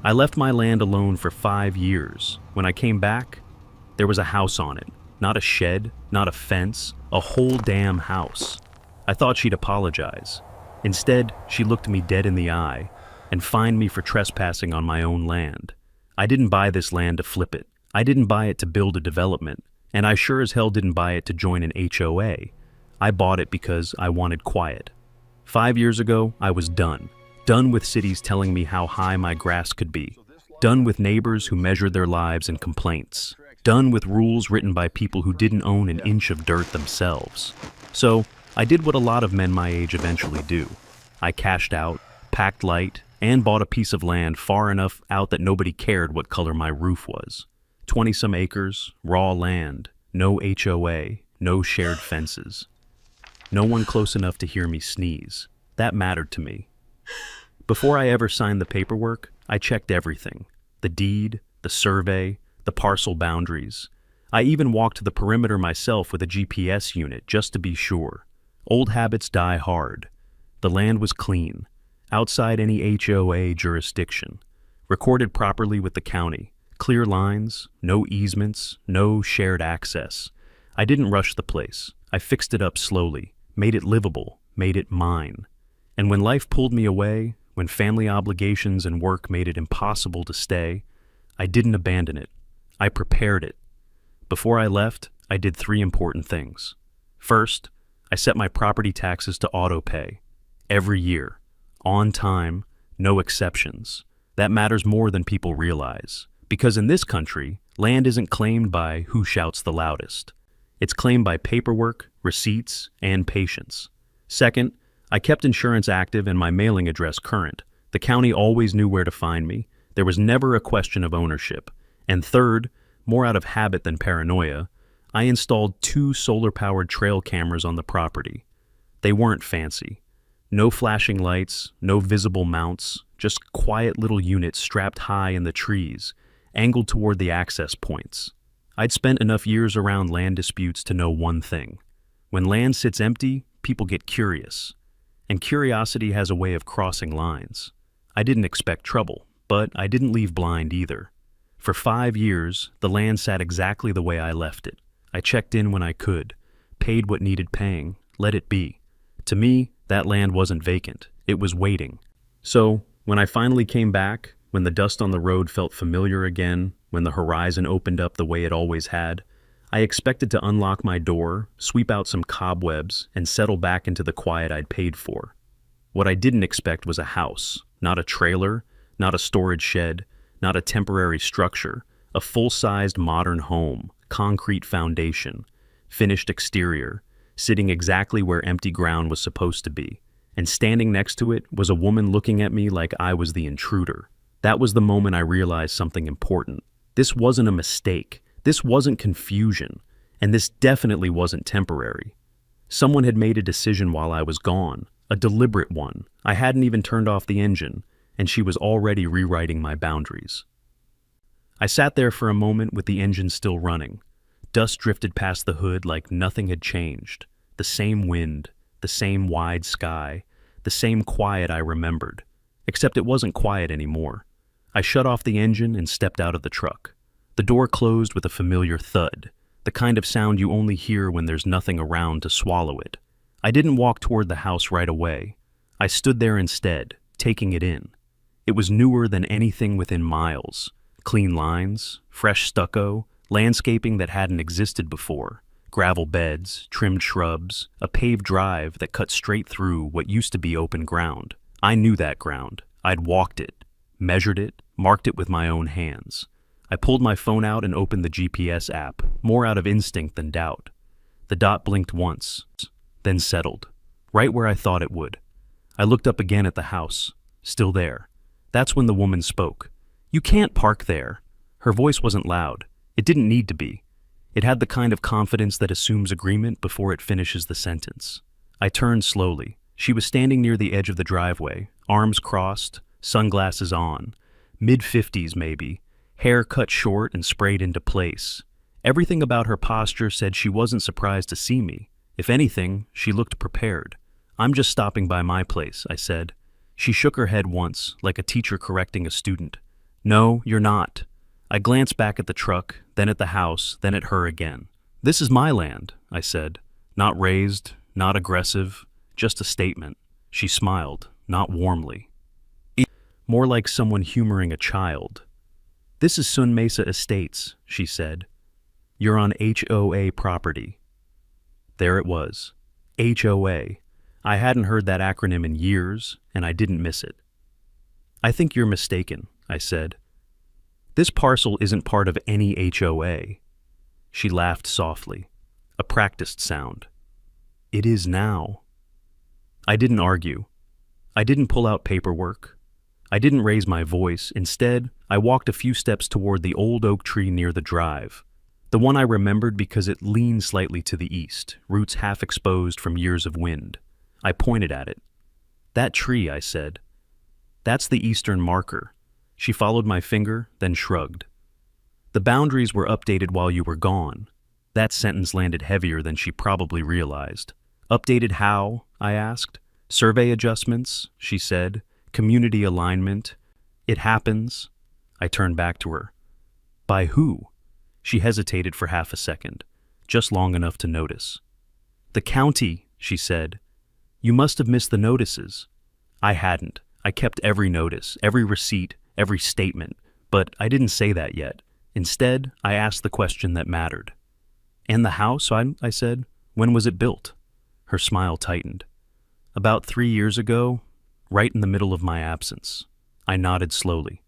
I left my land alone for 5 years. When I came back, there was a house on it. Not a shed, not a fence, a whole damn house. I thought she'd apologize. Instead, she looked me dead in the eye and fined me for trespassing on my own land. I didn't buy this land to flip it. I didn't buy it to build a development, and I sure as hell didn't buy it to join an HOA. I bought it because I wanted quiet. 5 years ago, I was done. Done with cities telling me how high my grass could be. Done with neighbors who measured their lives in complaints. Done with rules written by people who didn't own an inch of dirt themselves. So, I did what a lot of men my age eventually do. I cashed out, packed light, and bought a piece of land far enough out that nobody cared what color my roof was. 20-some acres, raw land, no HOA, no shared fences. No one close enough to hear me sneeze. That mattered to me. Before I ever signed the paperwork, I checked everything. The deed, the survey, the parcel boundaries. I even walked the perimeter myself with a GPS unit just to be sure. Old habits die hard. The land was clean, outside any HOA jurisdiction, recorded properly with the county, clear lines, no easements, no shared access. I didn't rush the place. I fixed it up slowly, made it livable, made it mine. And when life pulled me away, when family obligations and work made it impossible to stay, I didn't abandon it. I prepared it. Before I left, I did 3 important things. First, I set my property taxes to auto-pay. Every year. On time, no exceptions. That matters more than people realize. Because in this country, land isn't claimed by who shouts the loudest. It's claimed by paperwork, receipts, and patience. Second, I kept insurance active and my mailing address current. The county always knew where to find me. There was never a question of ownership. And third, more out of habit than paranoia, I installed 2 solar-powered trail cameras on the property. They weren't fancy. No flashing lights, no visible mounts, just quiet little units strapped high in the trees, angled toward the access points. I'd spent enough years around land disputes to know one thing. When land sits empty, people get curious. And curiosity has a way of crossing lines. I didn't expect trouble, but I didn't leave blind either. For 5 years, the land sat exactly the way I left it. I checked in when I could, paid what needed paying, let it be. To me, that land wasn't vacant. It was waiting. So, when I finally came back, when the dust on the road felt familiar again, when the horizon opened up the way it always had, I expected to unlock my door, sweep out some cobwebs, and settle back into the quiet I'd paid for. What I didn't expect was a house, not a trailer, not a storage shed, not a temporary structure, a full-sized modern home, concrete foundation, finished exterior, sitting exactly where empty ground was supposed to be. And standing next to it was a woman looking at me like I was the intruder. That was the moment I realized something important. This wasn't a mistake. This wasn't confusion. And this definitely wasn't temporary. Someone had made a decision while I was gone, a deliberate one. I hadn't even turned off the engine, and she was already rewriting my boundaries. I sat there for a moment with the engine still running. Dust drifted past the hood like nothing had changed. The same wind, the same wide sky, the same quiet I remembered. Except it wasn't quiet anymore. I shut off the engine and stepped out of the truck. The door closed with a familiar thud, the kind of sound you only hear when there's nothing around to swallow it. I didn't walk toward the house right away. I stood there instead, taking it in. It was newer than anything within miles. Clean lines, fresh stucco, landscaping that hadn't existed before, gravel beds, trimmed shrubs, a paved drive that cut straight through what used to be open ground. I knew that ground. I'd walked it, measured it, marked it with my own hands. I pulled my phone out and opened the GPS app, more out of instinct than doubt. The dot blinked once, then settled, right where I thought it would. I looked up again at the house, still there. That's when the woman spoke. "You can't park there." Her voice wasn't loud. It didn't need to be. It had the kind of confidence that assumes agreement before it finishes the sentence. I turned slowly. She was standing near the edge of the driveway, arms crossed, sunglasses on, mid-50s maybe, hair cut short and sprayed into place. Everything about her posture said she wasn't surprised to see me. If anything, she looked prepared. "I'm just stopping by my place," I said. She shook her head once, like a teacher correcting a student. No, you're not. I glanced back at the truck, then at the house, then at her again. This is my land, I said. Not raised, not aggressive, just a statement. She smiled, not warmly. More like someone humoring a child. This is Sun Mesa Estates, she said. You're on HOA property. There it was. HOA. I hadn't heard that acronym in years, and I didn't miss it. I think you're mistaken, I said. This parcel isn't part of any HOA. She laughed softly, a practiced sound. It is now. I didn't argue. I didn't pull out paperwork. I didn't raise my voice. Instead, I walked a few steps toward the old oak tree near the drive. The one I remembered because it leaned slightly to the east, roots half exposed from years of wind. I pointed at it. That tree, I said. That's the eastern marker. She followed my finger, then shrugged. The boundaries were updated while you were gone. That sentence landed heavier than she probably realized. Updated how? I asked. Survey adjustments, she said. Community alignment. It happens. I turned back to her. By who? She hesitated for half a second, just long enough to notice. The county, she said. You must have missed the notices. I hadn't. I kept every notice, every receipt, every statement, but I didn't say that yet. Instead, I asked the question that mattered. And the house, I said, when was it built? Her smile tightened. About 3 years ago, right in the middle of my absence. I nodded slowly.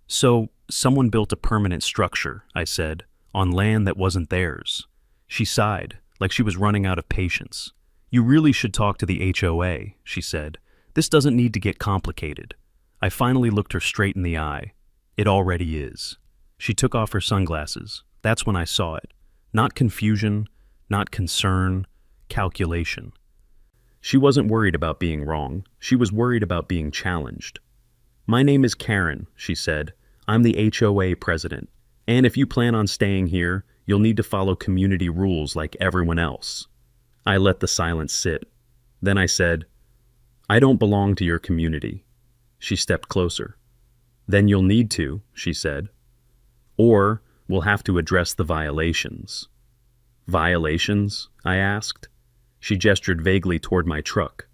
So, someone built a permanent structure, I said, on land that wasn't theirs. She sighed, like she was running out of patience. You really should talk to the HOA, she said. This doesn't need to get complicated. I finally looked her straight in the eye. It already is. She took off her sunglasses. That's when I saw it. Not confusion, not concern, calculation. She wasn't worried about being wrong. She was worried about being challenged. My name is Karen, she said. I'm the HOA president. And if you plan on staying here, you'll need to follow community rules like everyone else. I let the silence sit. Then I said, I don't belong to your community. She stepped closer. Then you'll need to, she said. Or we'll have to address the violations. Violations? I asked. She gestured vaguely toward my truck,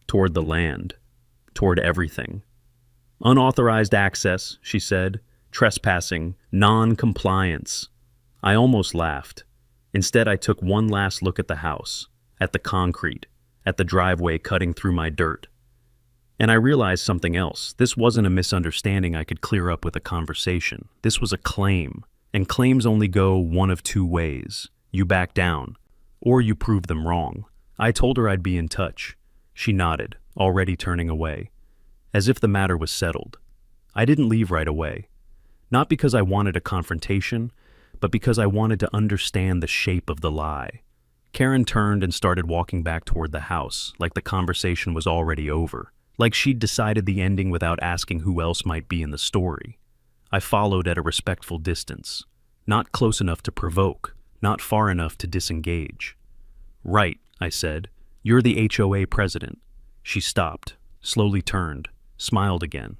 toward the land, toward everything. Unauthorized access, she said. Trespassing, non-compliance. I almost laughed. Instead, I took one last look at the house, at the concrete, at the driveway cutting through my dirt. And I realized something else. This wasn't a misunderstanding I could clear up with a conversation. This was a claim, and claims only go one of two ways. You back down, or you prove them wrong. I told her I'd be in touch. She nodded, already turning away, as if the matter was settled. I didn't leave right away. Not because I wanted a confrontation, but because I wanted to understand the shape of the lie. Karen turned and started walking back toward the house, like the conversation was already over, like she'd decided the ending without asking who else might be in the story. I followed at a respectful distance, not close enough to provoke, not far enough to disengage. Right, I said. You're the HOA president. She stopped, slowly turned, smiled again.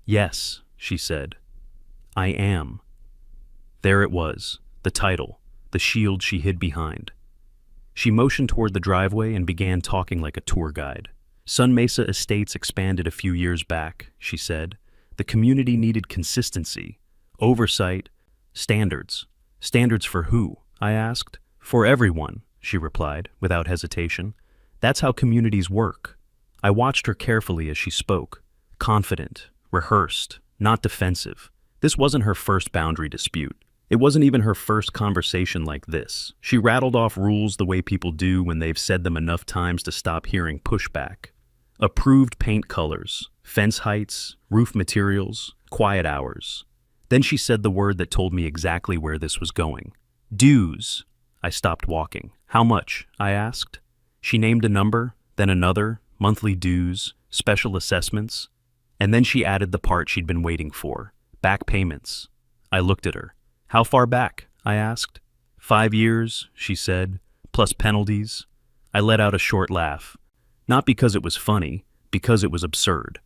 Yes, she said. I am. There it was, the title, the shield she hid behind. She motioned toward the driveway and began talking like a tour guide. Sun Mesa Estates expanded a few years back, she said. The community needed consistency, oversight, standards. Standards for who? I asked. For everyone, she replied, without hesitation. That's how communities work. I watched her carefully as she spoke, confident, rehearsed, not defensive. This wasn't her first boundary dispute. It wasn't even her first conversation like this. She rattled off rules the way people do when they've said them enough times to stop hearing pushback. Approved paint colors, fence heights, roof materials, quiet hours. Then she said the word that told me exactly where this was going. Dues. I stopped walking. How much? I asked. She named a number, then another, monthly dues, special assessments, and then she added the part she'd been waiting for, back payments. I looked at her. How far back? I asked. 5 years, she said, plus penalties. I let out a short laugh. Not because it was funny, because it was absurd.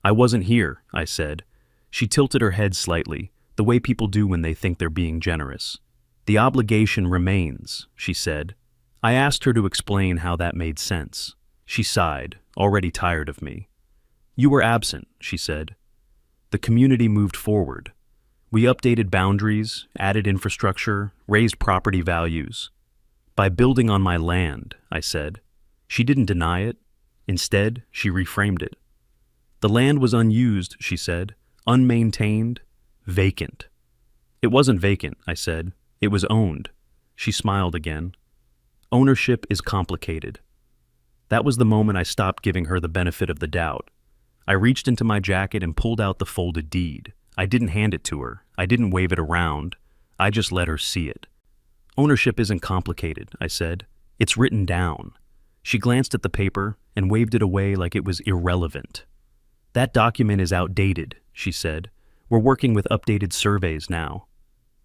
I wasn't here, I said. She tilted her head slightly, the way people do when they think they're being generous. The obligation remains, she said. I asked her to explain how that made sense. She sighed, already tired of me. You were absent, she said. The community moved forward. We updated boundaries, added infrastructure, raised property values. By building on my land, I said. She didn't deny it. Instead, she reframed it. The land was unused, she said, unmaintained, vacant. It wasn't vacant, I said. It was owned. She smiled again. Ownership is complicated. That was the moment I stopped giving her the benefit of the doubt. I reached into my jacket and pulled out the folded deed. I didn't hand it to her. I didn't wave it around. I just let her see it. Ownership isn't complicated, I said. It's written down. She glanced at the paper and waved it away like it was irrelevant. That document is outdated, she said. We're working with updated surveys now.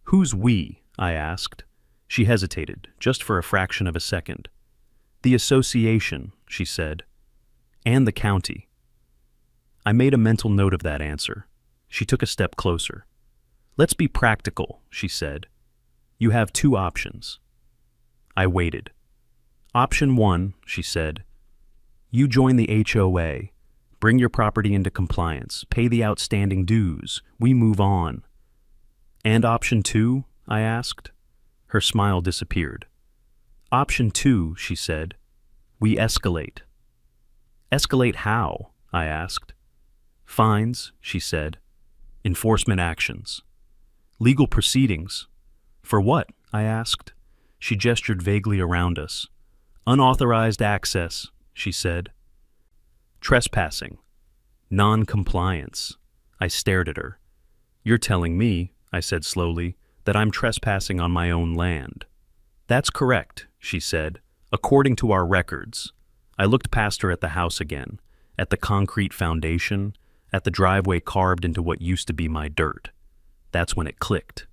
Who's we? I asked. She hesitated, just for a fraction of a second. The association, she said. And the county. I made a mental note of that answer. She took a step closer. Let's be practical, she said. You have two options. I waited. Option 1, she said. You join the HOA. Bring your property into compliance. Pay the outstanding dues. We move on. And option 2, I asked. Her smile disappeared. Option 2, she said. We escalate. Escalate how? I asked. Fines, she said. Enforcement actions. Legal proceedings. For what? I asked. She gestured vaguely around us. Unauthorized access, she said. Trespassing. Non-compliance. I stared at her. You're telling me, I said slowly, that I'm trespassing on my own land. That's correct, she said, according to our records. I looked past her at the house again, at the concrete foundation, at the driveway carved into what used to be my dirt. That's when it clicked.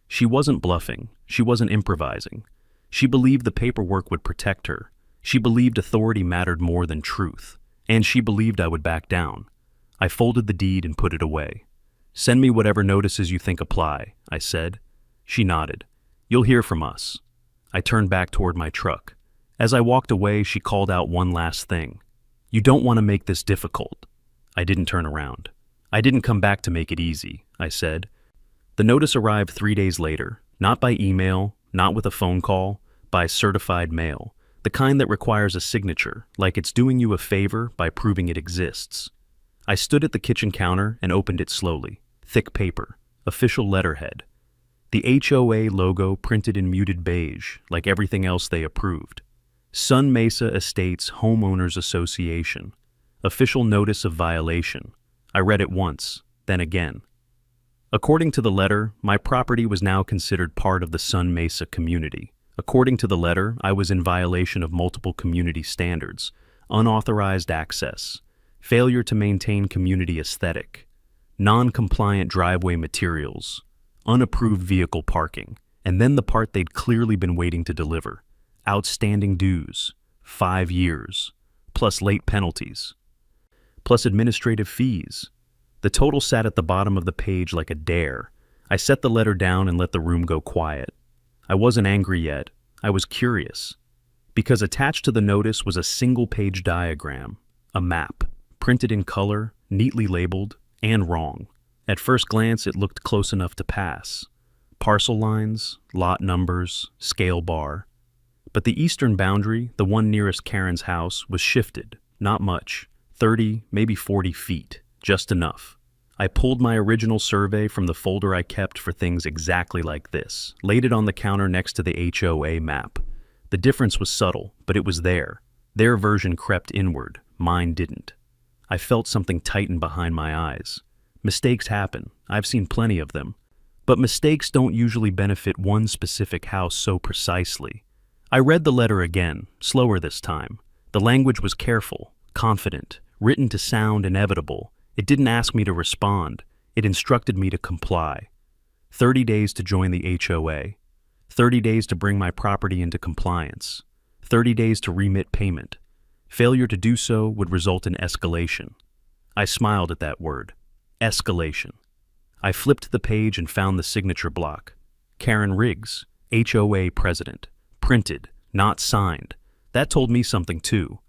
She wasn't bluffing. She wasn't improvising. She believed the paperwork would protect her. She believed authority mattered more than truth. And she believed I would back down. I folded the deed and put it away. Send me whatever notices you think apply, I said. She nodded. You'll hear from us. I turned back toward my truck. As I walked away, she called out one last thing. You don't want to make this difficult. I didn't turn around. I didn't come back to make it easy, I said. The notice arrived 3 days later, not by email, not with a phone call, by certified mail, the kind that requires a signature, like it's doing you a favor by proving it exists. I stood at the kitchen counter and opened it slowly. Thick paper, official letterhead. The HOA logo printed in muted beige, like everything else they approved. Sun Mesa Estates Homeowners Association. Official notice of violation. I read it once, then again. According to the letter, my property was now considered part of the Sun Mesa community. According to the letter, I was in violation of multiple community standards: unauthorized access, failure to maintain community aesthetic, non-compliant driveway materials, unapproved vehicle parking, and then the part they'd clearly been waiting to deliver: outstanding dues, 5 years, plus late penalties, plus administrative fees. The total sat at the bottom of the page like a dare. I set the letter down and let the room go quiet. I wasn't angry yet. I was curious. Because attached to the notice was a single-page diagram, a map, printed in color, neatly labeled, and wrong. At first glance, it looked close enough to pass. Parcel lines, lot numbers, scale bar. But the eastern boundary, the one nearest Karen's house, was shifted. Not much. 30, maybe 40 feet. Just enough. I pulled my original survey from the folder I kept for things exactly like this, laid it on the counter next to the HOA map. The difference was subtle, but it was there. Their version crept inward. Mine didn't. I felt something tighten behind my eyes. Mistakes happen. I've seen plenty of them. But mistakes don't usually benefit one specific house so precisely. I read the letter again, slower this time. The language was careful, confident, written to sound inevitable. It didn't ask me to respond. It instructed me to comply. 30 days to join the HOA. 30 days to bring my property into compliance. 30 days to remit payment. Failure to do so would result in escalation. I smiled at that word. Escalation. I flipped the page and found the signature block. Karen Riggs, HOA president. Printed, not signed. That told me something too.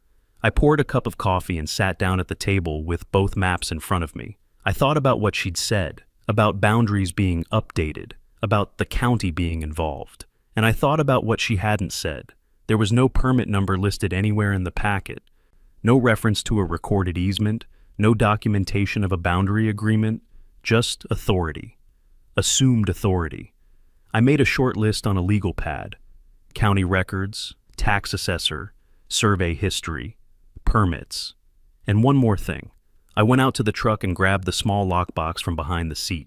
I poured a cup of coffee and sat down at the table with both maps in front of me. I thought about what she'd said, about boundaries being updated, about the county being involved. And I thought about what she hadn't said. There was no permit number listed anywhere in the packet, no reference to a recorded easement, no documentation of a boundary agreement, just authority. Assumed authority. I made a short list on a legal pad. County records, tax assessor, survey history, permits. And one more thing. I went out to the truck and grabbed the small lockbox from behind the seat.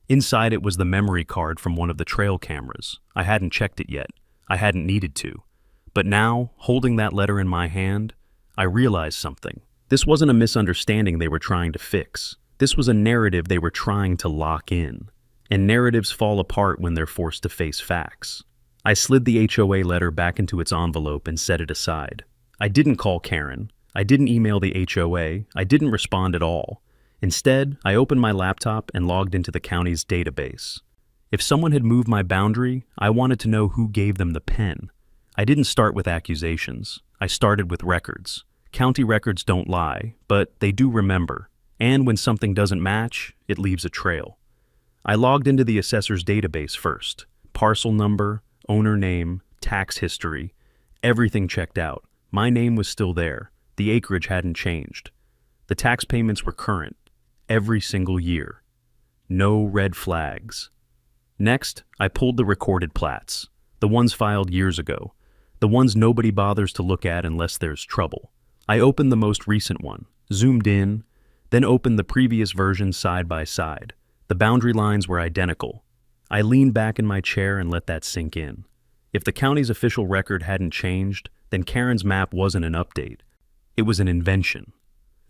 Inside it was the memory card from one of the trail cameras. I hadn't checked it yet. I hadn't needed to. But now, holding that letter in my hand, I realized something. This wasn't a misunderstanding they were trying to fix. This was a narrative they were trying to lock in. And narratives fall apart when they're forced to face facts. I slid the HOA letter back into its envelope and set it aside. I didn't call Karen. I didn't email the HOA. I didn't respond at all. Instead, I opened my laptop and logged into the county's database. If someone had moved my boundary, I wanted to know who gave them the pen. I didn't start with accusations. I started with records. County records don't lie, but they do remember. And when something doesn't match, it leaves a trail. I logged into the assessor's database first. Parcel number, owner name, tax history. Everything checked out. My name was still there. The acreage hadn't changed. The tax payments were current. Every single year. No red flags. Next, I pulled the recorded plats. The ones filed years ago. The ones nobody bothers to look at unless there's trouble. I opened the most recent one, zoomed in, then opened the previous version side by side. The boundary lines were identical. I leaned back in my chair and let that sink in. If the county's official record hadn't changed, then Karen's map wasn't an update. It was an invention.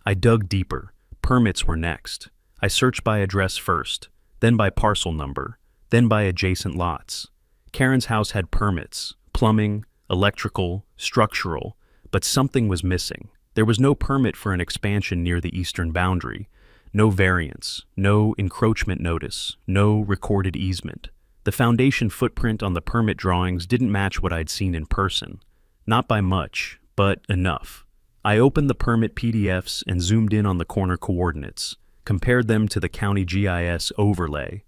I dug deeper. Permits were next. I searched by address first, then by parcel number, then by adjacent lots. Karen's house had permits, plumbing, electrical, structural, but something was missing. There was no permit for an expansion near the eastern boundary, no variance, no encroachment notice, no recorded easement. The foundation footprint on the permit drawings didn't match what I'd seen in person. Not by much, but enough. I opened the permit PDFs and zoomed in on the corner coordinates, compared them to the county GIS overlay.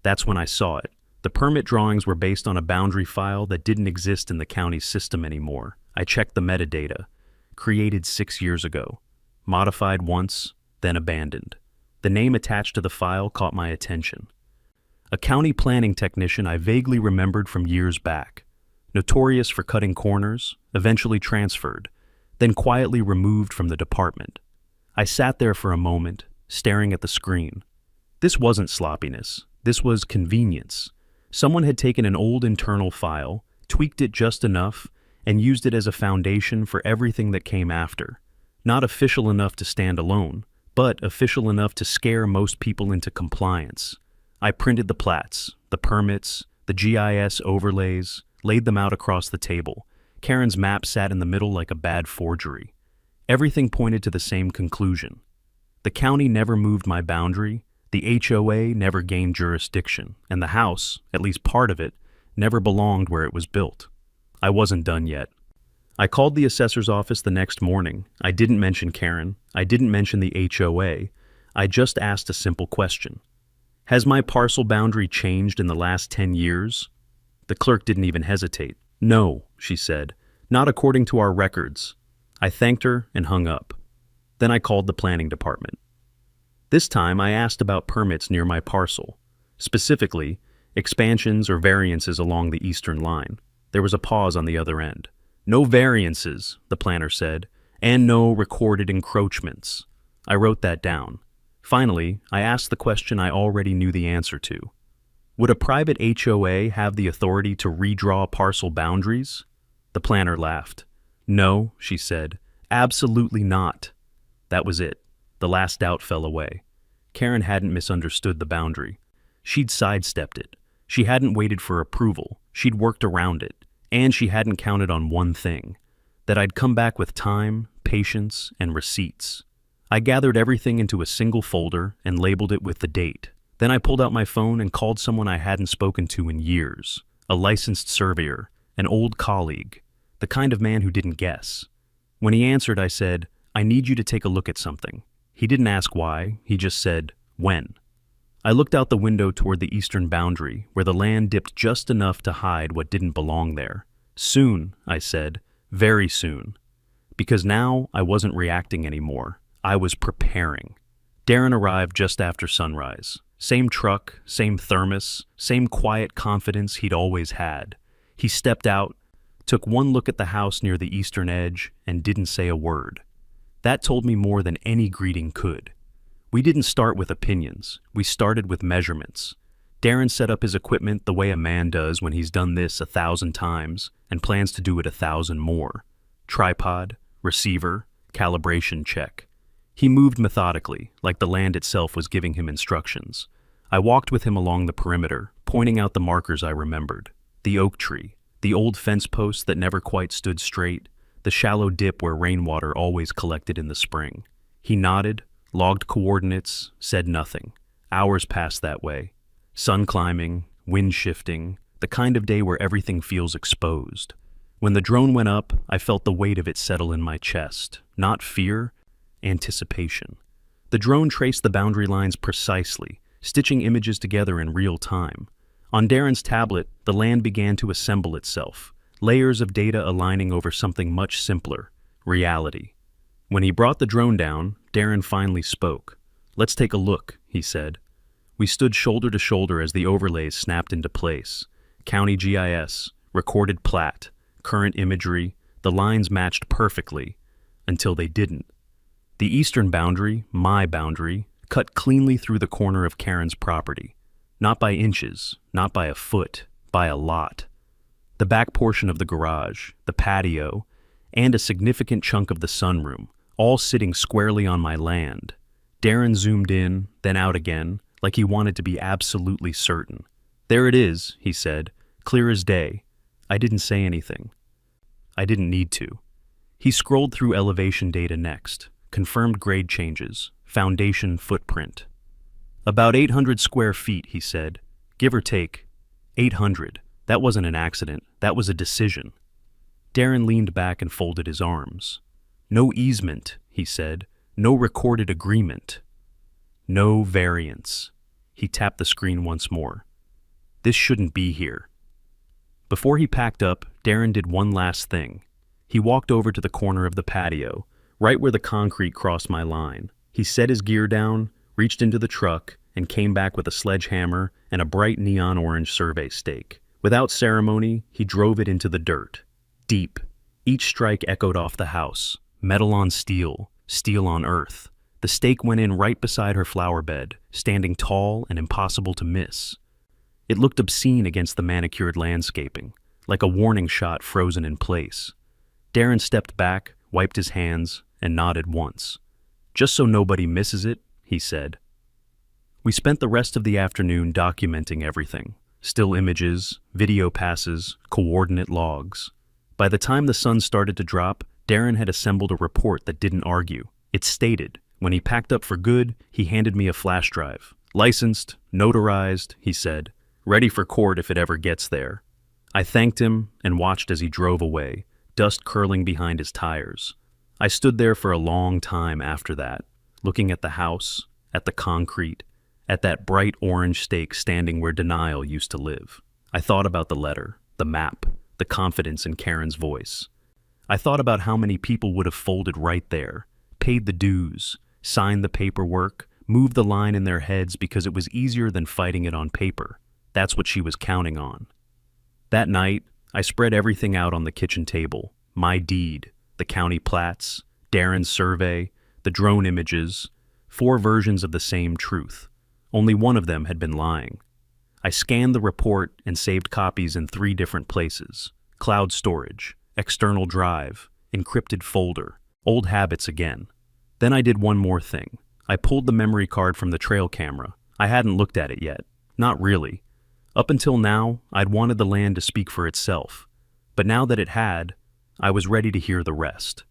That's when I saw it. The permit drawings were based on a boundary file that didn't exist in the county's system anymore. I checked the metadata. Created 6 years ago. Modified once, then abandoned. The name attached to the file caught my attention. A county planning technician I vaguely remembered from years back. Notorious for cutting corners, eventually transferred, then quietly removed from the department. I sat there for a moment, staring at the screen. This wasn't sloppiness. This was convenience. Someone had taken an old internal file, tweaked it just enough, and used it as a foundation for everything that came after. Not official enough to stand alone, but official enough to scare most people into compliance. I printed the plats, the permits, the GIS overlays, laid them out across the table. Karen's map sat in the middle like a bad forgery. Everything pointed to the same conclusion. The county never moved my boundary, the HOA never gained jurisdiction, and the house, at least part of it, never belonged where it was built. I wasn't done yet. I called the assessor's office the next morning. I didn't mention Karen. I didn't mention the HOA. I just asked a simple question. Has my parcel boundary changed in the last 10 years? The clerk didn't even hesitate. No, she said, not according to our records. I thanked her and hung up. Then I called the planning department. This time I asked about permits near my parcel, specifically expansions or variances along the eastern line. There was a pause on the other end. No variances, the planner said, and no recorded encroachments. I wrote that down. Finally, I asked the question I already knew the answer to. Would a private HOA have the authority to redraw parcel boundaries? The planner laughed. No, she said, absolutely not. That was it. The last doubt fell away. Karen hadn't misunderstood the boundary. She'd sidestepped it. She hadn't waited for approval. She'd worked around it. And she hadn't counted on one thing, that I'd come back with time, patience, and receipts. I gathered everything into a single folder and labeled it with the date, Then I pulled out my phone and called someone I hadn't spoken to in years, a licensed surveyor, an old colleague, the kind of man who didn't guess. When he answered, I said, "I need you to take a look at something." He didn't ask why, he just said, "When?" I looked out the window toward the eastern boundary, where the land dipped just enough to hide what didn't belong there. "Soon," I said, "very soon." Because now I wasn't reacting anymore. I was preparing. Darren arrived just after sunrise. Same truck, same thermos, same quiet confidence he'd always had. He stepped out, took one look at the house near the eastern edge, and didn't say a word. That told me more than any greeting could. We didn't start with opinions. We started with measurements. Darren set up his equipment the way a man does when he's done this 1,000 times and plans to do it 1,000 more. Tripod, receiver, calibration check. He moved methodically, like the land itself was giving him instructions. I walked with him along the perimeter, pointing out the markers I remembered. The oak tree, the old fence post that never quite stood straight, the shallow dip where rainwater always collected in the spring. He nodded, logged coordinates, said nothing. Hours passed that way. Sun climbing, wind shifting, the kind of day where everything feels exposed. When the drone went up, I felt the weight of it settle in my chest. Not fear, anticipation. The drone traced the boundary lines precisely, stitching images together in real time. On Darren's tablet, the land began to assemble itself, layers of data aligning over something much simpler, reality. When he brought the drone down, Darren finally spoke. "Let's take a look," he said. We stood shoulder to shoulder as the overlays snapped into place. County GIS, recorded plat, current imagery, the lines matched perfectly, until they didn't. The eastern boundary, my boundary, cut cleanly through the corner of Karen's property. Not by inches, not by a foot, by a lot. The back portion of the garage, the patio, and a significant chunk of the sunroom, all sitting squarely on my land. Darren zoomed in, then out again, like he wanted to be absolutely certain. "There it is," he said, "clear as day." I didn't say anything. I didn't need to. He scrolled through elevation data next, confirmed grade changes, foundation footprint. "About 800 square feet," he said, "give or take. 800. That wasn't an accident, that was a decision." Darren leaned back and folded his arms. "No easement," he said, "no recorded agreement. No variance." He tapped the screen once more. "This shouldn't be here." Before he packed up, Darren did one last thing. He walked over to the corner of the patio, right where the concrete crossed my line. He set his gear down, reached into the truck, and came back with a sledgehammer and a bright neon orange survey stake. Without ceremony, he drove it into the dirt. Deep. Each strike echoed off the house. Metal on steel, steel on earth. The stake went in right beside her flower bed, standing tall and impossible to miss. It looked obscene against the manicured landscaping, like a warning shot frozen in place. Darren stepped back, wiped his hands, and nodded once. "Just so nobody misses it," he said. We spent the rest of the afternoon documenting everything. Still images, video passes, coordinate logs. By the time the sun started to drop, Darren had assembled a report that didn't argue. It stated, when he packed up for good, he handed me a flash drive. "Licensed, notarized," he said, "ready for court if it ever gets there." I thanked him and watched as he drove away, dust curling behind his tires. I stood there for a long time after that, looking at the house, at the concrete, at that bright orange stake standing where denial used to live. I thought about the letter, the map, the confidence in Karen's voice. I thought about how many people would have folded right there, paid the dues, signed the paperwork, moved the line in their heads because it was easier than fighting it on paper. That's what she was counting on. That night, I spread everything out on the kitchen table. My deed, the county plats, Darren's survey, the drone images, 4 versions of the same truth. Only one of them had been lying. I scanned the report and saved copies in 3 different places: cloud storage, external drive, encrypted folder, old habits again. Then I did one more thing. I pulled the memory card from the trail camera. I hadn't looked at it yet. Not really. Up until now, I'd wanted the land to speak for itself. But now that it had, I was ready to hear the rest.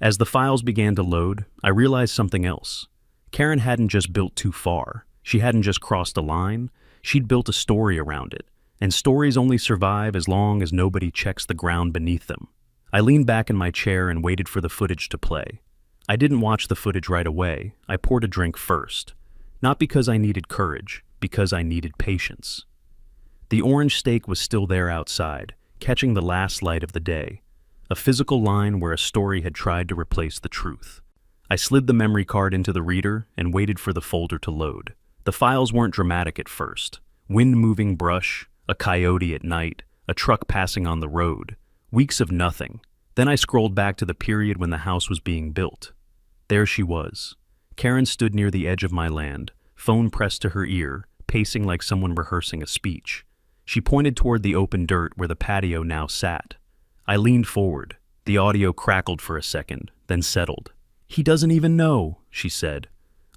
As the files began to load, I realized something else. Karen hadn't just built too far. She hadn't just crossed a line, she'd built a story around it, and stories only survive as long as nobody checks the ground beneath them. I leaned back in my chair and waited for the footage to play. I didn't watch the footage right away. I poured a drink first. Not because I needed courage, because I needed patience. The orange stake was still there outside, catching the last light of the day. A physical line where a story had tried to replace the truth. I slid the memory card into the reader and waited for the folder to load. The files weren't dramatic at first. Wind-moving brush, a coyote at night, a truck passing on the road. Weeks of nothing. Then I scrolled back to the period when the house was being built. There she was. Karen stood near the edge of my land, phone pressed to her ear, pacing like someone rehearsing a speech. She pointed toward the open dirt where the patio now sat. I leaned forward. The audio crackled for a second, then settled. "He doesn't even know," she said.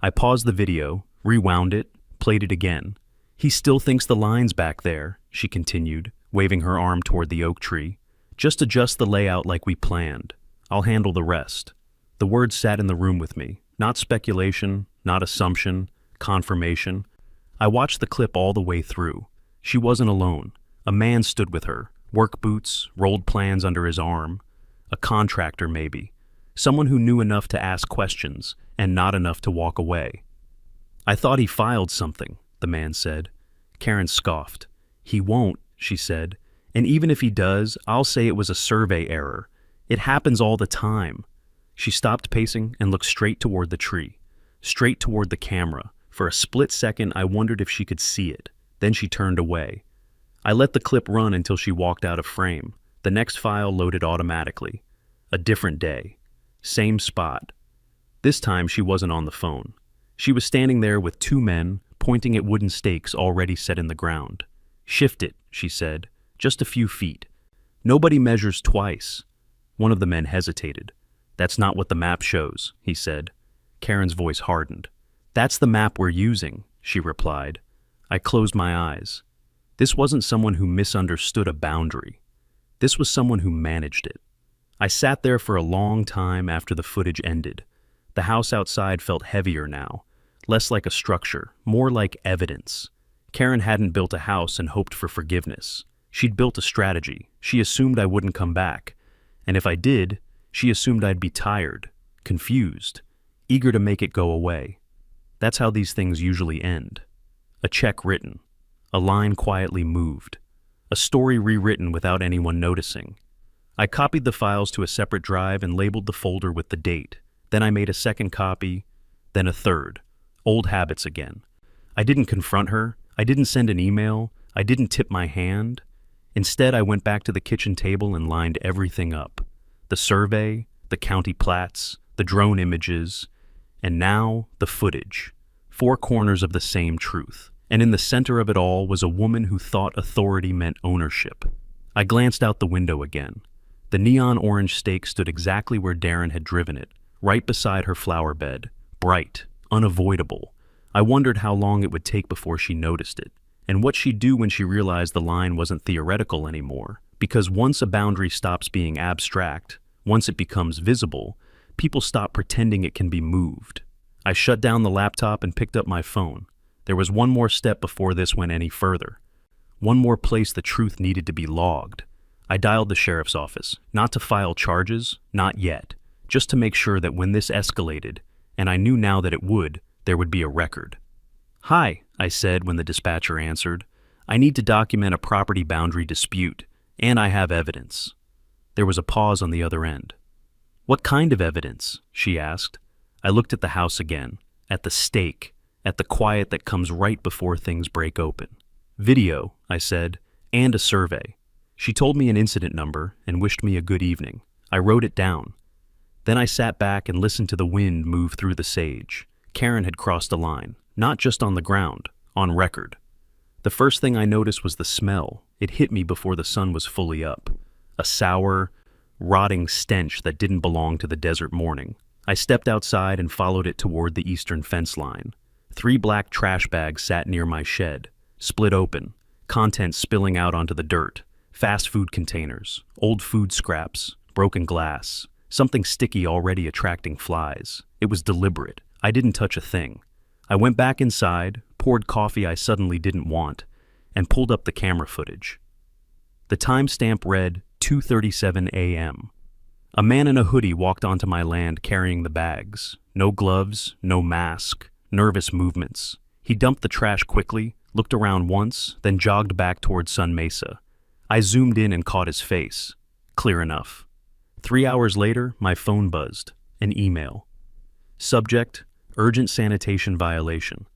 I paused the video, rewound it, played it again. "He still thinks the line's back there," she continued, waving her arm toward the oak tree. "Just adjust the layout like we planned. I'll handle the rest." The words sat in the room with me. Not speculation, not assumption, confirmation. I watched the clip all the way through. She wasn't alone. A man stood with her, work boots, rolled plans under his arm. A contractor, maybe. Someone who knew enough to ask questions and not enough to walk away. "I thought he filed something," the man said. Karen scoffed. "He won't," she said. "And even if he does, I'll say it was a survey error. It happens all the time." She stopped pacing and looked straight toward the tree, straight toward the camera. For a split second, I wondered if she could see it. Then she turned away. I let the clip run until she walked out of frame. The next file loaded automatically. A different day. Same spot. This time she wasn't on the phone. She was standing there with two men, pointing at wooden stakes already set in the ground. "Shift it," she said. "Just a few feet. Nobody measures twice." One of the men hesitated. "That's not what the map shows," he said. Karen's voice hardened. "That's the map we're using," she replied. I closed my eyes. This wasn't someone who misunderstood a boundary. This was someone who managed it. I sat there for a long time after the footage ended. The house outside felt heavier now, less like a structure, more like evidence. Karen hadn't built a house and hoped for forgiveness. She'd built a strategy. She assumed I wouldn't come back. And if I did, she assumed I'd be tired, confused, eager to make it go away. That's how these things usually end. A check written. A line quietly moved. A story rewritten without anyone noticing. I copied the files to a separate drive and labeled the folder with the date. Then I made a second copy, then a third. Old habits again. I didn't confront her. I didn't send an email. I didn't tip my hand. Instead, I went back to the kitchen table and lined everything up. The survey, the county plats, the drone images, and now the footage. 4 corners of the same truth. And in the center of it all was a woman who thought authority meant ownership. I glanced out the window again. The neon orange stake stood exactly where Darren had driven it, right beside her flower bed, bright, unavoidable. I wondered how long it would take before she noticed it, and what she'd do when she realized the line wasn't theoretical anymore. Because once a boundary stops being abstract, once it becomes visible, people stop pretending it can be moved. I shut down the laptop and picked up my phone. There was one more step before this went any further. One more place the truth needed to be logged. I dialed the sheriff's office, not to file charges, not yet, just to make sure that when this escalated, and I knew now that it would, there would be a record. "Hi," I said when the dispatcher answered. "I need to document a property boundary dispute, and I have evidence." There was a pause on the other end. "What kind of evidence?" she asked. I looked at the house again, at the stake, at the quiet that comes right before things break open. "Video," I said, "and a survey." She told me an incident number and wished me a good evening. I wrote it down. Then I sat back and listened to the wind move through the sage. Karen had crossed a line, not just on the ground, on record. The first thing I noticed was the smell. It hit me before the sun was fully up. A sour, rotting stench that didn't belong to the desert morning. I stepped outside and followed it toward the eastern fence line. 3 black trash bags sat near my shed, split open, contents spilling out onto the dirt. Fast food containers, old food scraps, broken glass, something sticky already attracting flies. It was deliberate. I didn't touch a thing. I went back inside, poured coffee I suddenly didn't want, and pulled up the camera footage. The timestamp read 2:37 a.m. A man in a hoodie walked onto my land carrying the bags. No gloves, no mask, nervous movements. He dumped the trash quickly, looked around once, then jogged back towards Sun Mesa. I zoomed in and caught his face. Clear enough. 3 hours later, my phone buzzed. An email. Subject: urgent sanitation violation.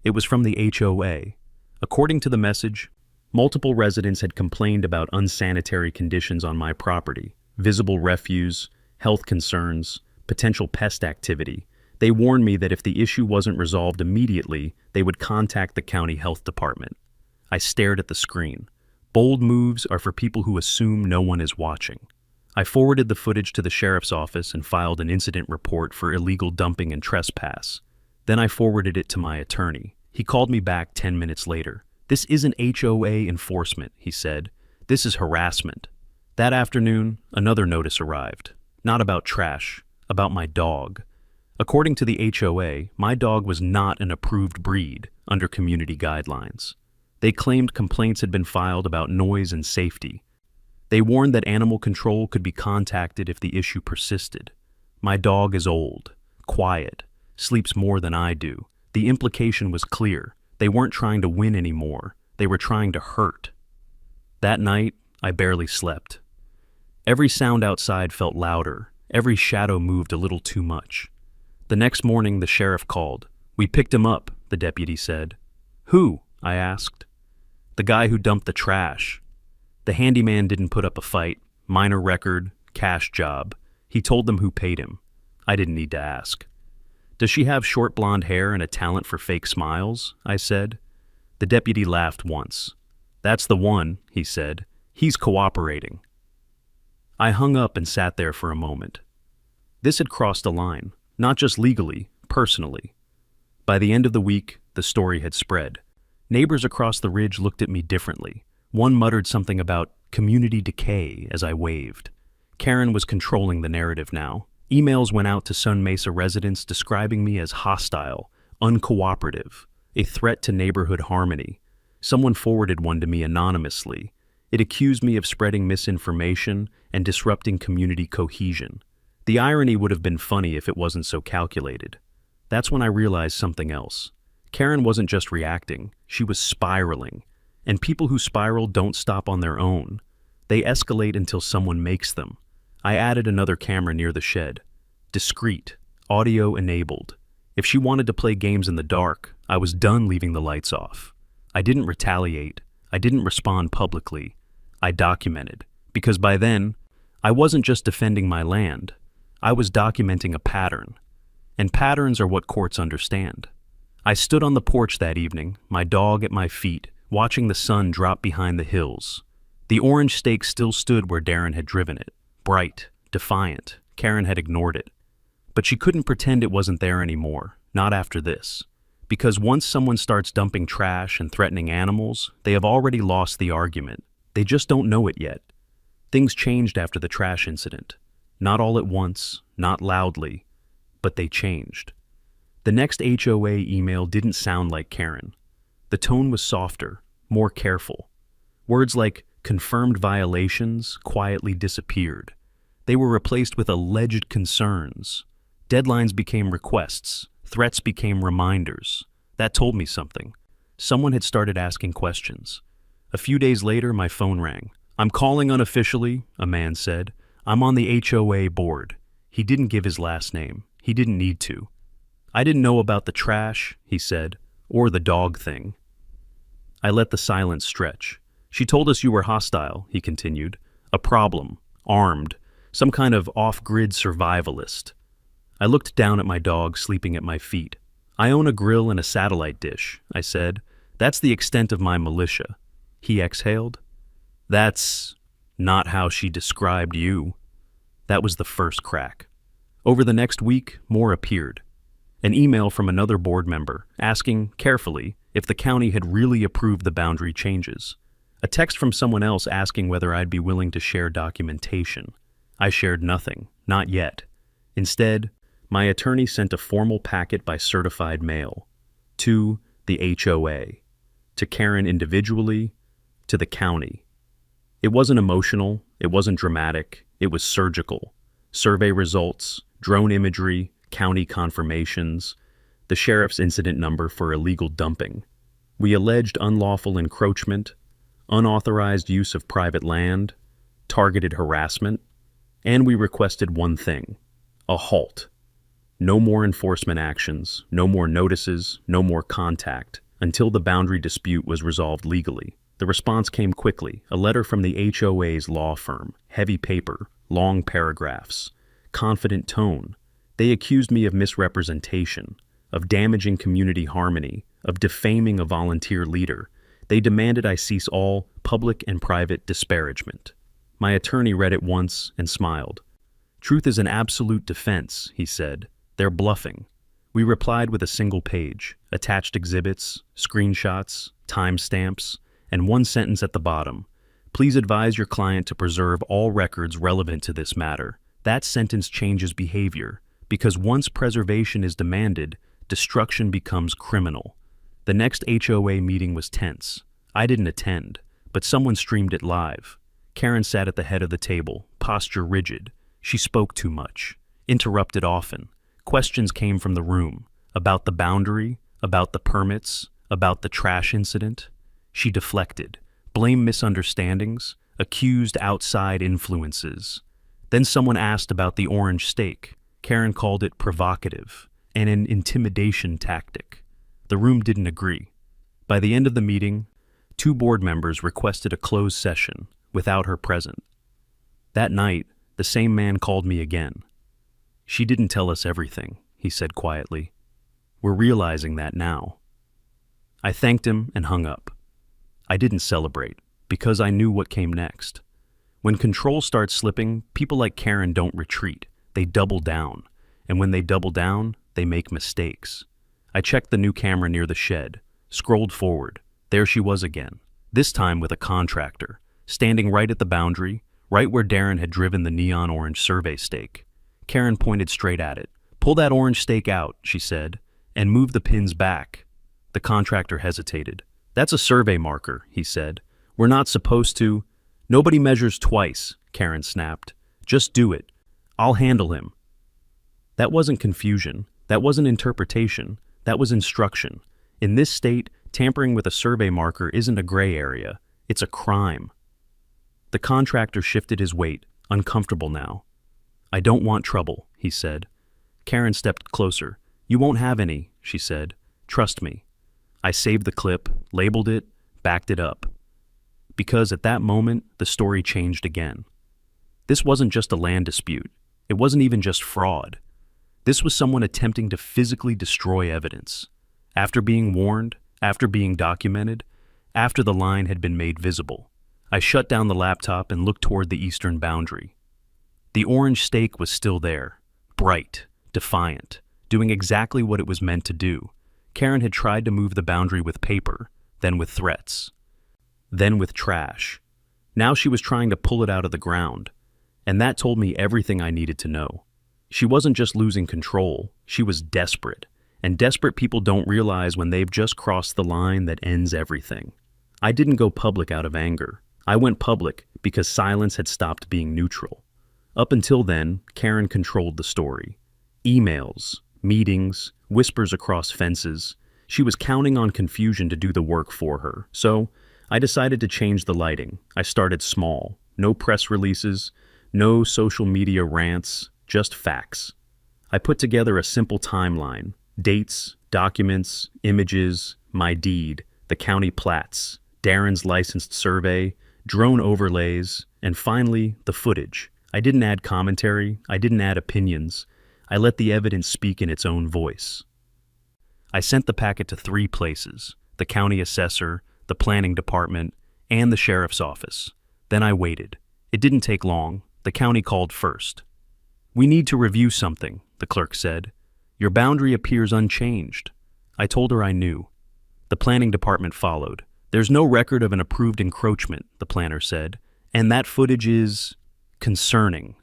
It was from the HOA. According to the message, multiple residents had complained about unsanitary conditions on my property, visible refuse, health concerns, potential pest activity. They warned me that if the issue wasn't resolved immediately, they would contact the county health department. I stared at the screen. Bold moves are for people who assume no one is watching. I forwarded the footage to the sheriff's office and filed an incident report for illegal dumping and trespass. Then I forwarded it to my attorney. He called me back 10 minutes later. "This isn't HOA enforcement," he said. "This is harassment." That afternoon, another notice arrived. Not about trash, about my dog. According to the HOA, my dog was not an approved breed under community guidelines. They claimed complaints had been filed about noise and safety. They warned that animal control could be contacted if the issue persisted. My dog is old, quiet, sleeps more than I do. The implication was clear. They weren't trying to win anymore. They were trying to hurt. That night, I barely slept. Every sound outside felt louder. Every shadow moved a little too much. The next morning, the sheriff called. "We picked him up," the deputy said. "Who?" I asked. "The guy who dumped the trash." The handyman didn't put up a fight. Minor record, cash job. He told them who paid him. I didn't need to ask. "Does she have short blonde hair and a talent for fake smiles?" I said. The deputy laughed once. "That's the one," he said. "He's cooperating." I hung up and sat there for a moment. This had crossed a line, not just legally, personally. By the end of the week, the story had spread. Neighbors across the ridge looked at me differently. One muttered something about community decay as I waved. Karen was controlling the narrative now. Emails went out to Sun Mesa residents describing me as hostile, uncooperative, a threat to neighborhood harmony. Someone forwarded one to me anonymously. It accused me of spreading misinformation and disrupting community cohesion. The irony would have been funny if it wasn't so calculated. That's when I realized something else. Karen wasn't just reacting, she was spiraling. And people who spiral don't stop on their own. They escalate until someone makes them. I added another camera near the shed. Discreet, audio enabled. If she wanted to play games in the dark, I was done leaving the lights off. I didn't retaliate. I didn't respond publicly. I documented. Because by then, I wasn't just defending my land. I was documenting a pattern. And patterns are what courts understand. I stood on the porch that evening, my dog at my feet, watching the sun drop behind the hills. The orange stake still stood where Darren had driven it. Bright, defiant. Karen had ignored it. But she couldn't pretend it wasn't there anymore, not after this. Because once someone starts dumping trash and threatening animals, they have already lost the argument. They just don't know it yet. Things changed after the trash incident. Not all at once, not loudly, but they changed. The next HOA email didn't sound like Karen. The tone was softer, more careful. Words like confirmed violations quietly disappeared. They were replaced with alleged concerns. Deadlines became requests. Threats became reminders. That told me something. Someone had started asking questions. A few days later, my phone rang. "I'm calling unofficially," a man said. "I'm on the HOA board." He didn't give his last name. He didn't need to. "I didn't know about the trash," he said, "or the dog thing." I let the silence stretch. "She told us you were hostile," he continued. "A problem, armed, some kind of off-grid survivalist." I looked down at my dog sleeping at my feet. "I own a grill and a satellite dish," I said. "That's the extent of my militia." He exhaled. "That's not how she described you." That was the first crack. Over the next week, more appeared. An email from another board member asking, carefully, if the county had really approved the boundary changes. A text from someone else asking whether I'd be willing to share documentation. I shared nothing, not yet. Instead, my attorney sent a formal packet by certified mail. To the HOA, to Karen individually, to the county. It wasn't emotional, it wasn't dramatic, it was surgical. Survey results, drone imagery, county confirmations, the sheriff's incident number for illegal dumping. We alleged unlawful encroachment, unauthorized use of private land, targeted harassment, and we requested one thing: a halt. No more enforcement actions, no more notices, no more contact, until the boundary dispute was resolved legally. The response came quickly, a letter from the HOA's law firm, heavy paper, long paragraphs, confident tone. They accused me of misrepresentation, of damaging community harmony, of defaming a volunteer leader. They demanded I cease all public and private disparagement. My attorney read it once and smiled. "Truth is an absolute defense," he said. "They're bluffing." We replied with a single page, attached exhibits, screenshots, timestamps, and one sentence at the bottom: "Please advise your client to preserve all records relevant to this matter." That sentence changes behavior, because once preservation is demanded, destruction becomes criminal. The next HOA meeting was tense. I didn't attend, but someone streamed it live. Karen sat at the head of the table, posture rigid. She spoke too much, interrupted often. Questions came from the room, about the boundary, about the permits, about the trash incident. She deflected, blamed misunderstandings, accused outside influences. Then someone asked about the orange steak. Karen called it provocative and an intimidation tactic. The room didn't agree. By the end of the meeting, 2 board members requested a closed session without her present. That night, the same man called me again. "She didn't tell us everything," he said quietly. "We're realizing that now." I thanked him and hung up. I didn't celebrate, because I knew what came next. When control starts slipping, people like Karen don't retreat. They double down. And when they double down, they make mistakes. I checked the new camera near the shed, scrolled forward. There she was again, this time with a contractor, standing right at the boundary, right where Darren had driven the neon orange survey stake. Karen pointed straight at it. "Pull that orange stake out," she said, "and move the pins back." The contractor hesitated. "That's a survey marker," he said. "We're not supposed to—" "Nobody measures twice," Karen snapped. "Just do it. I'll handle him." That wasn't confusion. That wasn't interpretation. That was instruction. In this state, tampering with a survey marker isn't a gray area. It's a crime. The contractor shifted his weight, uncomfortable now. "I don't want trouble," he said. Karen stepped closer. "You won't have any," she said. "Trust me." I saved the clip, labeled it, backed it up. Because at that moment, the story changed again. This wasn't just a land dispute. It wasn't even just fraud. This was someone attempting to physically destroy evidence. After being warned, after being documented, after the line had been made visible, I shut down the laptop and looked toward the eastern boundary. The orange stake was still there, bright, defiant, doing exactly what it was meant to do. Karen had tried to move the boundary with paper, then with threats, then with trash. Now she was trying to pull it out of the ground, and that told me everything I needed to know. She wasn't just losing control, she was desperate, and desperate people don't realize when they've just crossed the line that ends everything. I didn't go public out of anger. I went public because silence had stopped being neutral. Up until then, Karen controlled the story. Emails, meetings, whispers across fences. She was counting on confusion to do the work for her. So, I decided to change the lighting. I started small. No press releases, no social media rants, just facts. I put together a simple timeline. Dates, documents, images, my deed, the county plats, Darren's licensed survey, drone overlays, and finally, the footage. I didn't add commentary. I didn't add opinions. I let the evidence speak in its own voice. I sent the packet to 3 places: the county assessor, the planning department, and the sheriff's office. Then I waited. It didn't take long. The county called first. "We need to review something," the clerk said. "Your boundary appears unchanged." I told her I knew. The planning department followed. "There's no record of an approved encroachment," the planner said, "and that footage is concerning."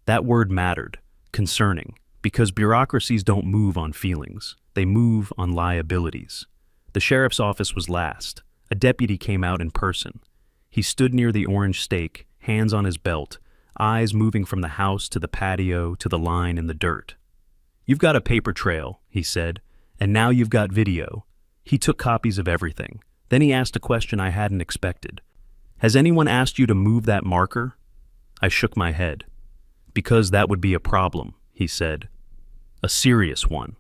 That word mattered, concerning, because bureaucracies don't move on feelings. They move on liabilities. The sheriff's office was last. A deputy came out in person. He stood near the orange stake, hands on his belt, eyes moving from the house to the patio to the line in the dirt. "You've got a paper trail," he said, "and now you've got video." He took copies of everything. Then he asked a question I hadn't expected. "Has anyone asked you to move that marker?" I shook my head. "Because that would be a problem," he said. "A serious one."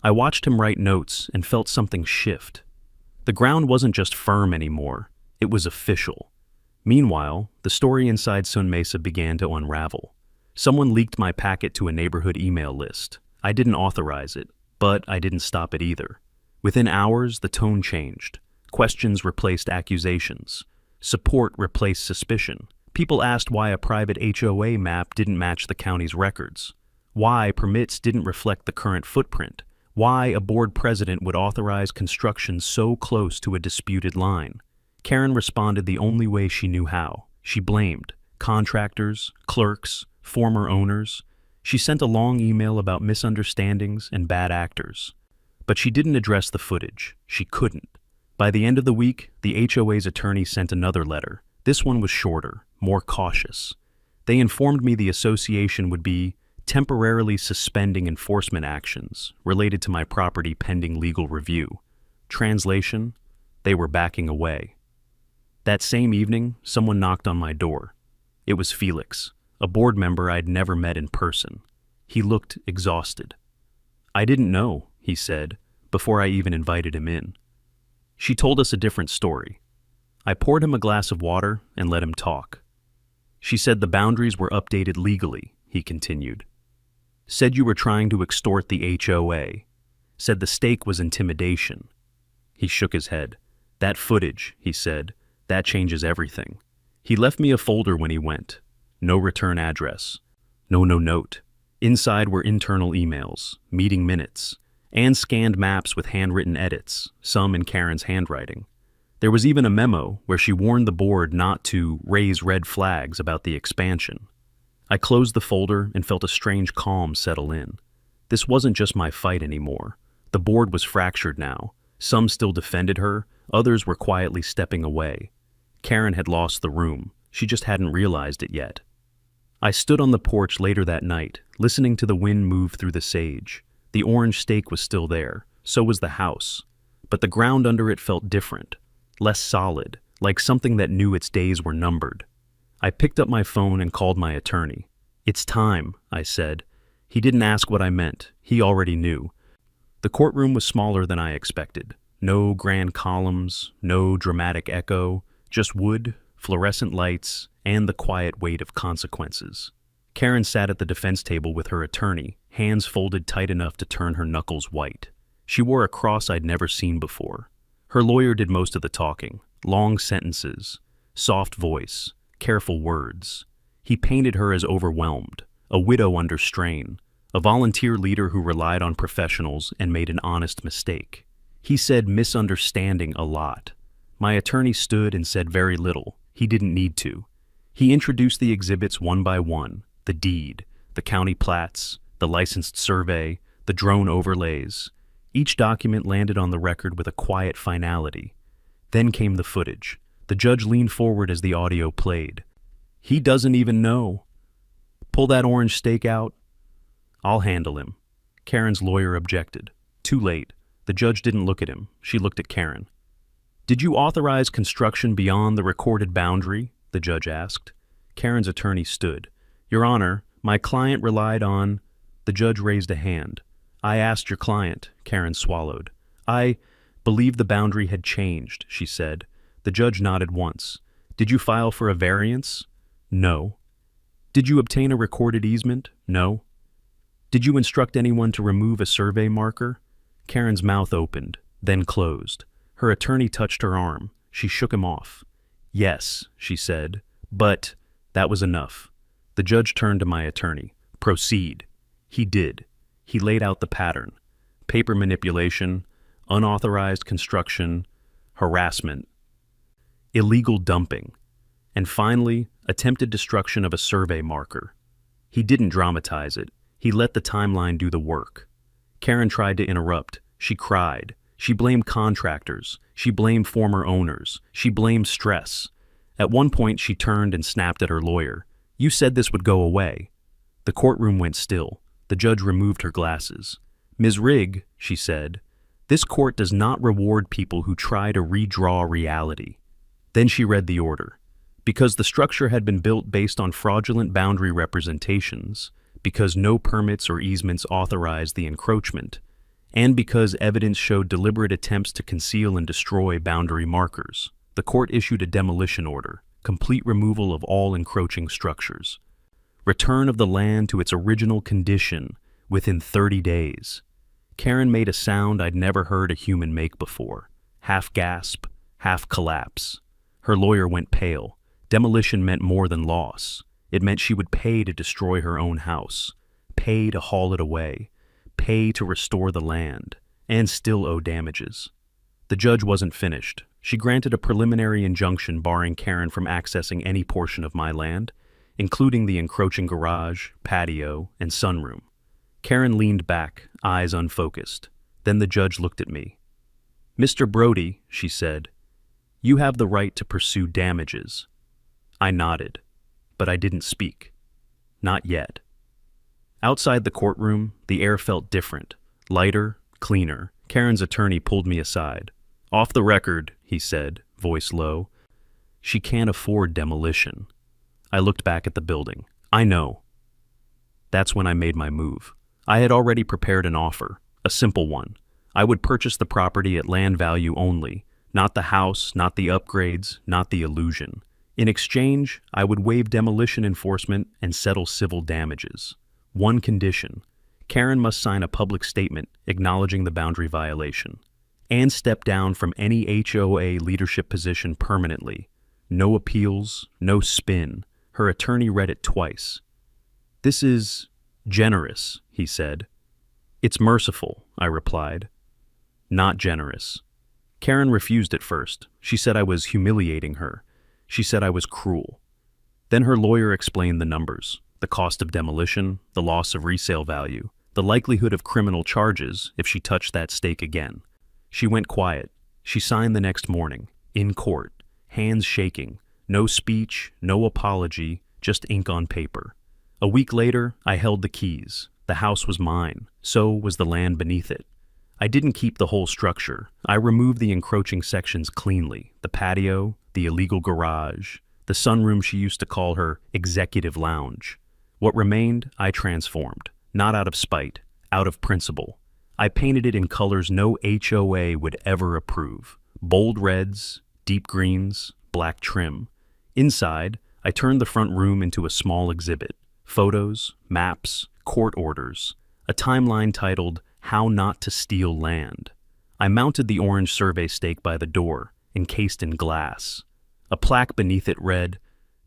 I watched him write notes and felt something shift. The ground wasn't just firm anymore, it was official. Meanwhile, the story inside Sun Mesa began to unravel. Someone leaked my packet to a neighborhood email list. I didn't authorize it, but I didn't stop it either. Within hours, the tone changed. Questions replaced accusations. Support replaced suspicion. People asked why a private HOA map didn't match the county's records. Why permits didn't reflect the current footprint. Why a board president would authorize construction so close to a disputed line. Karen responded the only way she knew how. She blamed contractors, clerks, former owners. She sent a long email about misunderstandings and bad actors. But she didn't address the footage. She couldn't. By the end of the week, the HOA's attorney sent another letter. This one was shorter, more cautious. They informed me the association would be temporarily suspending enforcement actions related to my property pending legal review. Translation: they were backing away. That same evening, someone knocked on my door. It was Felix, a board member I'd never met in person. He looked exhausted. "I didn't know," he said, before I even invited him in. She told us a different story. I poured him a glass of water and let him talk. "She said the boundaries were updated legally," he continued. "Said you were trying to extort the HOA. Said the stake was intimidation." He shook his head. "That footage," he said, "that changes everything." He left me a folder when he went. No return address. No note. Inside were internal emails, meeting minutes, and scanned maps with handwritten edits, some in Karen's handwriting. There was even a memo where she warned the board not to raise red flags about the expansion. I closed the folder and felt a strange calm settle in. This wasn't just my fight anymore. The board was fractured now. Some still defended her, others were quietly stepping away. Karen had lost the room. She just hadn't realized it yet. I stood on the porch later that night, listening to the wind move through the sage. The orange stake was still there, so was the house. But the ground under it felt different, less solid, like something that knew its days were numbered. I picked up my phone and called my attorney. "It's time," I said. He didn't ask what I meant. He already knew. The courtroom was smaller than I expected. No grand columns, no dramatic echo, just wood, fluorescent lights, and the quiet weight of consequences. Karen sat at the defense table with her attorney, hands folded tight enough to turn her knuckles white. She wore a cross I'd never seen before. Her lawyer did most of the talking, long sentences, soft voice, careful words. He painted her as overwhelmed, a widow under strain, a volunteer leader who relied on professionals and made an honest mistake. He said misunderstanding a lot. My attorney stood and said very little. He didn't need to. He introduced the exhibits one by one, the deed, the county plats, the licensed survey, the drone overlays. Each document landed on the record with a quiet finality. Then came the footage. The judge leaned forward as the audio played. "He doesn't even know. Pull that orange stake out." "I'll handle him." Karen's lawyer objected. Too late. The judge didn't look at him. She looked at Karen. "Did you authorize construction beyond the recorded boundary?" the judge asked. Karen's attorney stood. "Your Honor, my client relied on—" The judge raised a hand. "I asked your client," Karen swallowed. "I believe the boundary had changed," she said. The judge nodded once. "Did you file for a variance?" "No." "Did you obtain a recorded easement?" "No." "Did you instruct anyone to remove a survey marker?" Karen's mouth opened, then closed. Her attorney touched her arm. She shook him off. "Yes," she said, "but—" That was enough. The judge turned to my attorney. "Proceed." He did. He laid out the pattern. Paper manipulation, unauthorized construction, harassment, illegal dumping, and finally, attempted destruction of a survey marker. He didn't dramatize it. He let the timeline do the work. Karen tried to interrupt. She cried. She blamed contractors. She blamed former owners. She blamed stress. At one point, she turned and snapped at her lawyer. "You said this would go away." The courtroom went still. The judge removed her glasses. "Ms. Rigg," she said, "this court does not reward people who try to redraw reality." Then she read the order. Because the structure had been built based on fraudulent boundary representations, because no permits or easements authorized the encroachment, and because evidence showed deliberate attempts to conceal and destroy boundary markers, the court issued a demolition order, complete removal of all encroaching structures. Return of the land to its original condition within 30 days. Karen made a sound I'd never heard a human make before. Half gasp, half collapse. Her lawyer went pale. Demolition meant more than loss. It meant she would pay to destroy her own house, pay to haul it away, pay to restore the land, and still owe damages. The judge wasn't finished. She granted a preliminary injunction barring Karen from accessing any portion of my land, including the encroaching garage, patio, and sunroom. Karen leaned back, eyes unfocused. Then the judge looked at me. "Mr. Brody," she said, "you have the right to pursue damages." I nodded, but I didn't speak. Not yet. Outside the courtroom, the air felt different, lighter, cleaner. Karen's attorney pulled me aside. "Off the record," he said, voice low. "She can't afford demolition." I looked back at the building. "I know." That's when I made my move. I had already prepared an offer, a simple one. I would purchase the property at land value only, not the house, not the upgrades, not the illusion. In exchange, I would waive demolition enforcement and settle civil damages. One condition: Karen must sign a public statement acknowledging the boundary violation, and step down from any HOA leadership position permanently. No appeals, no spin. Her attorney read it twice. "This is generous," he said. "It's merciful," I replied. "Not generous." Karen refused at first. She said I was humiliating her. She said I was cruel. Then her lawyer explained the numbers: the cost of demolition, the loss of resale value, the likelihood of criminal charges if she touched that stake again. She went quiet. She signed the next morning, in court, hands shaking, no speech, no apology, just ink on paper. A week later, I held the keys. The house was mine. So was the land beneath it. I didn't keep the whole structure. I removed the encroaching sections cleanly: the patio, the illegal garage, the sunroom she used to call her executive lounge. What remained, I transformed, not out of spite, out of principle. I painted it in colors no HOA would ever approve: bold reds, deep greens, black trim. Inside, I turned the front room into a small exhibit: photos, maps, court orders, a timeline titled "How Not to Steal Land." I mounted the orange survey stake by the door, encased in glass. A plaque beneath it read,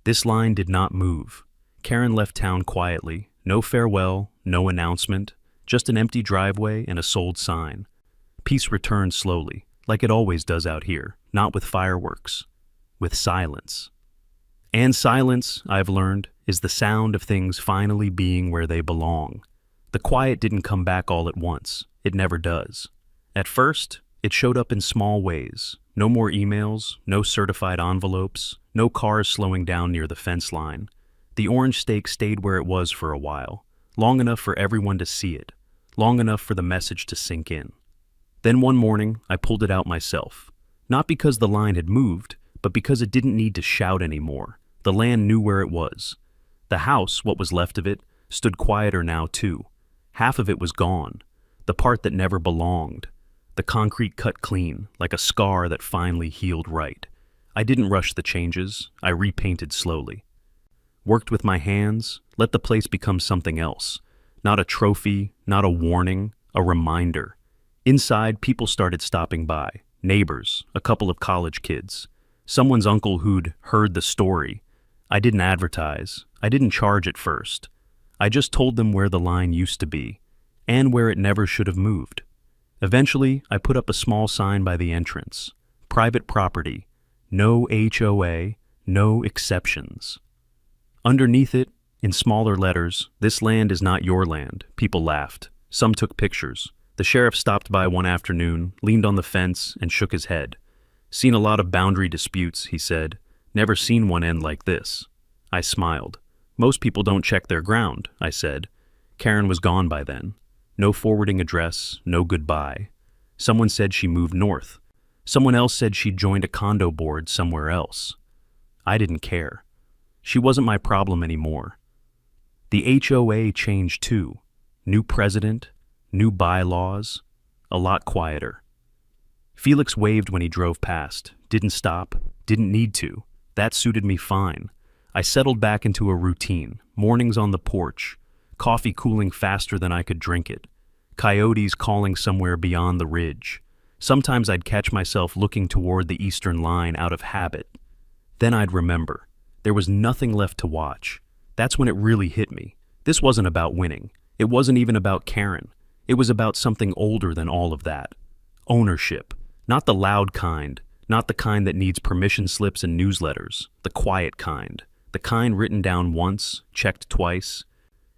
"This line did not move." Karen left town quietly. No farewell, no announcement, just an empty driveway and a sold sign. Peace returned slowly, like it always does out here, not with fireworks, with silence. And silence, I've learned, is the sound of things finally being where they belong. The quiet didn't come back all at once. It never does. At first, it showed up in small ways. No more emails, no certified envelopes, no cars slowing down near the fence line. The orange stake stayed where it was for a while, long enough for everyone to see it, long enough for the message to sink in. Then one morning, I pulled it out myself. Not because the line had moved, but because it didn't need to shout anymore. The land knew where it was. The house, what was left of it, stood quieter now too. Half of it was gone, the part that never belonged. The concrete cut clean, like a scar that finally healed right. I didn't rush the changes. I repainted slowly. Worked with my hands, let the place become something else. Not a trophy, not a warning, a reminder. Inside, people started stopping by. Neighbors, a couple of college kids. Someone's uncle who'd heard the story. I didn't advertise. I didn't charge at first. I just told them where the line used to be, and where it never should have moved. Eventually, I put up a small sign by the entrance. Private property. No HOA, no exceptions. Underneath it, in smaller letters, "This land is not your land." People laughed. Some took pictures. The sheriff stopped by one afternoon, leaned on the fence, and shook his head. "Seen a lot of boundary disputes," he said. "Never seen one end like this." I smiled. "Most people don't check their ground," I said. Karen was gone by then. No forwarding address, no goodbye. Someone said she moved north. Someone else said she'd joined a condo board somewhere else. I didn't care. She wasn't my problem anymore. The HOA changed too. New president, new bylaws, a lot quieter. Felix waved when he drove past, didn't stop, didn't need to. That suited me fine. I settled back into a routine, mornings on the porch, coffee cooling faster than I could drink it, coyotes calling somewhere beyond the ridge. Sometimes I'd catch myself looking toward the eastern line out of habit. Then I'd remember. There was nothing left to watch. That's when it really hit me. This wasn't about winning. It wasn't even about Karen. It was about something older than all of that. Ownership. Not the loud kind, not the kind that needs permission slips and newsletters, the quiet kind. The kind written down once, checked twice,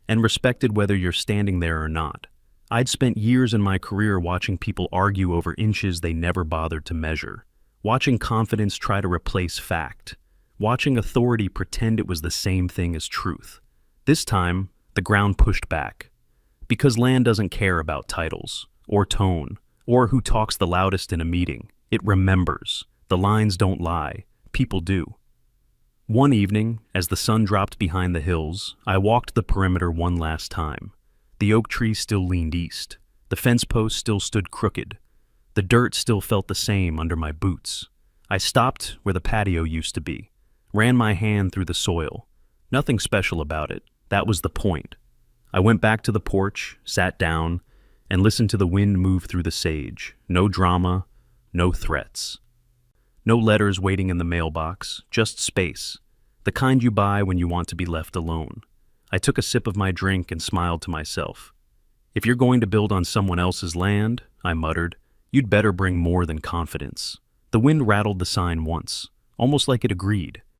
and respected whether you're standing there or not. I'd spent years in my career watching people argue over inches they never bothered to measure, watching confidence try to replace fact, watching authority pretend it was the same thing as truth. This time, the ground pushed back. Because land doesn't care about titles, or tone, or who talks the loudest in a meeting. It remembers. The lines don't lie. People do. One evening, as the sun dropped behind the hills, I walked the perimeter one last time. The oak tree still leaned east. The fence post still stood crooked. The dirt still felt the same under my boots. I stopped where the patio used to be, ran my hand through the soil. Nothing special about it. That was the point. I went back to the porch, sat down, and listened to the wind move through the sage. No drama, no threats. No letters waiting in the mailbox, just space. The kind you buy when you want to be left alone. I took a sip of my drink and smiled to myself. "If you're going to build on someone else's land," I muttered, "you'd better bring more than confidence." The wind rattled the sign once, almost like it agreed.